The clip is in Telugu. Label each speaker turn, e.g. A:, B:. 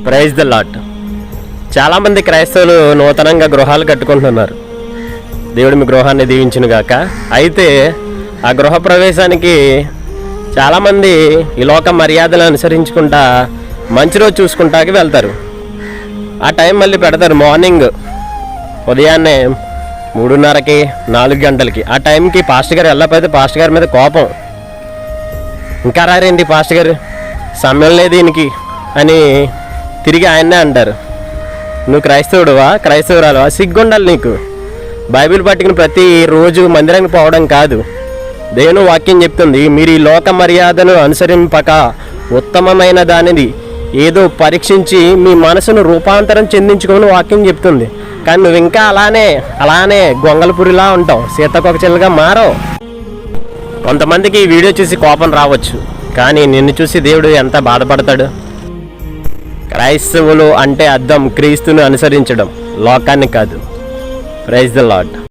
A: Praise the lord. చాలామంది క్రైస్తవులు నూతనంగా గృహాలు కట్టుకుంటున్నారు. దేవుడు మీ గృహాన్ని దీవించును గాక. అయితే ఆ గృహ ప్రవేశానికి చాలామంది ఈ లోక మర్యాదలు అనుసరించుకుంటా మంచి రోజు చూసుకుంటాకి వెళ్తారు. ఆ టైం మళ్ళీ పెడతారు మార్నింగ్ ఉదయాన్నే 3:30కి 4 గంటలకి. ఆ టైంకి పాస్టర్ గారు వెళ్ళకపోతే పాస్టర్ గారి మీద కోపం. ఇంకా రారేంటి పాస్టర్ గారు, సమయం లేదు దీనికి అని తిరిగి ఆయన్నే అంటారు. నువ్వు క్రైస్తవుడువా, క్రైస్తవురాలువా? సిగ్గుండాలి నీకు. బైబిల్ పట్టుకుని ప్రతి రోజు మందిరానికి పోవడం కాదు. దేవుని వాక్యం చెప్తుంది, మీరు ఈ లోక మర్యాదను అనుసరింపక ఉత్తమమైన దానిని ఏదో పరీక్షించి మీ మనసును రూపాంతరం చెందించుకోమని వాక్యం చెప్తుంది. కానీ నువ్వు ఇంకా అలానే గొంగళపురిలా ఉంటావు, సీతకొకచిలుగా మారవు. కొంతమందికి ఈ వీడియో చూసి కోపం రావచ్చు, కానీ నిన్ను చూసి దేవుడు ఎంత బాధపడతాడు. క్రైస్తవులు అంటే అర్థం క్రీస్తుని అనుసరించడం, లోకాన్ని కాదు. Praise the lord.